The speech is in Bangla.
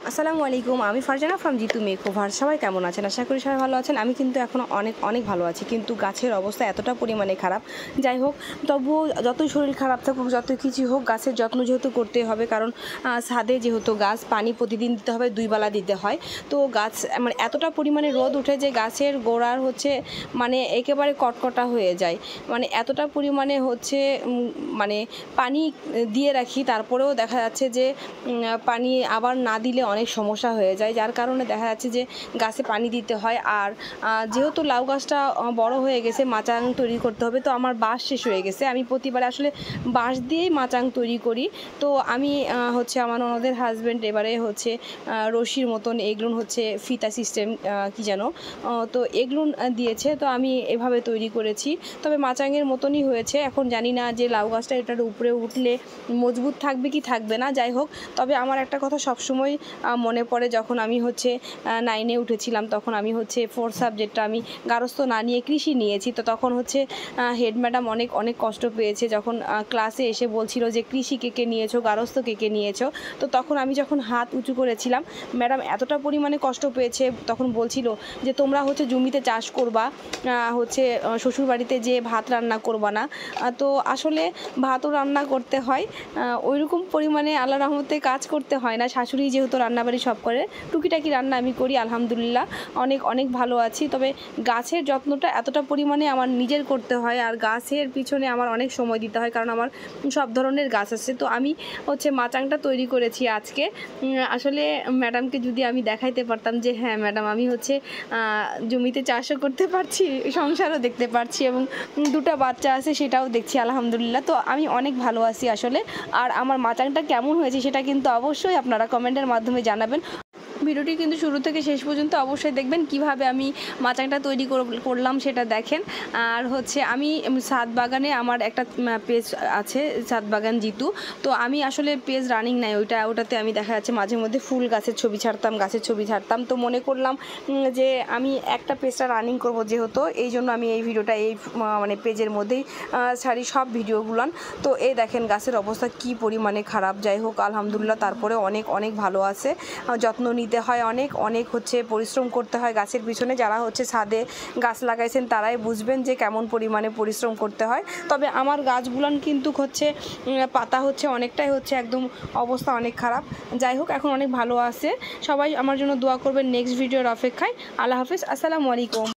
আসসালামু আলাইকুম। আমি ফারজানা ফ্রম জিতু মেকওভার। সবাই কেমন আছেন? আশা করি সবাই ভালো আছেন। আমি কিন্তু এখনও অনেক ভালো আছি, কিন্তু গাছের অবস্থা এতটা পরিমাণে খারাপ। যাই হোক, তবুও যতই শরীর খারাপ থাকুক, যত কিছু হোক, গাছের যত্ন যেহেতু করতে হবে, কারণ ছাদে যেহেতু গাছ, পানি প্রতিদিন দিতে হবে, 2 বেলা দিতে হয়। তো গাছ মানে এতটা পরিমাণে রোদ ওঠে যে গাছের গোড়ার মানে একেবারে কটকটা হয়ে যায়। মানে এতটা পরিমাণে মানে পানি দিয়ে রাখি, তারপরেও দেখা যাচ্ছে যে পানি আবার না দিলে অনেক সমস্যা হয়ে যায়, যার কারণে দেখা যাচ্ছে যে গাছে পানি দিতে হয়। আর যেহেতু লাউ গাছটা বড় হয়ে গেছে, মাচাং তৈরি করতে হবে। তো আমার বাঁশ শেষ হয়ে গেছে, আমি প্রতিবার আসলে বাঁশ দিয়েই মাচাং তৈরি করি। তো আমি আমার ওনাদের হাজব্যান্ড এবারে রশির মতন এগুলো ফিতা সিস্টেম কি যেন, তো এগুলো দিয়েছে। তো আমি এভাবে তৈরি করেছি, তবে মাচাংয়ের মতনই হয়েছে। এখন জানি না যে লাউ গাছটা এটার উপরে উঠলে মজবুত থাকবে কি থাকবে না। যাই হোক, তবে আমার একটা কথা সবসময় মনে পড়ে, যখন আমি 9-এ উঠেছিলাম, তখন আমি 4 সাবজেক্টটা আমি গার্হস্থ্য না নিয়ে কৃষি নিয়েছি। তো তখন হেড ম্যাডাম অনেক কষ্ট পেয়েছে, যখন ক্লাসে এসে বলছিল যে কৃষি কে নিয়েছো, গার্হস্থ্য কে নিয়েছো। তো তখন আমি যখন হাত উঁচু করেছিলাম, ম্যাডাম এতটা পরিমাণে কষ্ট পেয়েছে, তখন বলছিল যে তোমরা জমিতে চাষ করবা, শ্বশুরবাড়িতে যে ভাত রান্না করবা না। তো আসলে ভাতও রান্না করতে হয়, ওইরকম পরিমাণে আল্লাহর রহমতে কাজ করতে হয় না। শাশুড়ি যেহেতু রান্নাবাড়ি সব করে, টুকিটাকি রান্না আমি করি, আলহামদুলিল্লাহ অনেক ভালো আছি। তবে গাছের যত্নটা এতটা পরিমাণে আমার নিজের করতে হয়, আর গাছের পিছনে আমার অনেক সময় দিতে হয়, কারণ আমার সব ধরনের গাছ আছে। তো আমি মাচাংটা তৈরি করেছি আজকে। আসলে ম্যাডামকে যদি আমি দেখাইতে পারতাম যে হ্যাঁ ম্যাডাম, আমি জমিতে চাষও করতে পারছি, সংসারও দেখতে পারছি, এবং 2টা বাচ্চা আছে, সেটাও দেখছি, আলহামদুলিল্লাহ। তো আমি অনেক ভালো আছি আসলে। আর আমার মাচাংটা কেমন হয়েছে সেটা কিন্তু অবশ্যই আপনারা কমেন্টের মাধ্যমে জানাবেন। ভিডিওটি কিন্তু শুরু থেকে শেষ পর্যন্ত অবশ্যই দেখবেন, কিভাবে আমি মাচাংটা তৈরি করলাম সেটা দেখেন। আর আমি ছাদ বাগানে আমার একটা পেজ আছে, ছাদ বাগান জিতু। তো আমি আসলে পেজ রানিং নাই, ওটাতে আমি দেখা যাচ্ছে মাঝে মধ্যে ফুল গাছের ছবি ছাড়তাম। তো মনে করলাম যে আমি একটা পেজটা রানিং করব, যেহেতু এই জন্য আমি এই ভিডিওটা মানে পেজের মধ্যেই ছাড়ি সব ভিডিওগুলো। তো এই দেখেন গাছের অবস্থা কি পরিমাণে খারাপ। যাই হোক, আলহামদুলিল্লাহ তারপরে অনেক ভালো আছে। যত্ন নিতে হয়, অনেক পরিশ্রম করতে হয় গাছের পিছনে। যারা ছাদে গাছ লাগাইছেন তারাই বুঝবেন যে কেমন পরিমাণে পরিশ্রম করতে হয়। তবে আমার গাছগুলান কিন্তু পাতা অনেকটাই একদম অবস্থা অনেক খারাপ। যাই হোক, এখন অনেক ভালো আছে। সবাই আমার জন্য দোয়া করবেন নেক্সট ভিডিওর অপেক্ষায়। আল্লাহ হাফিজ, আসসালামু আলাইকুম।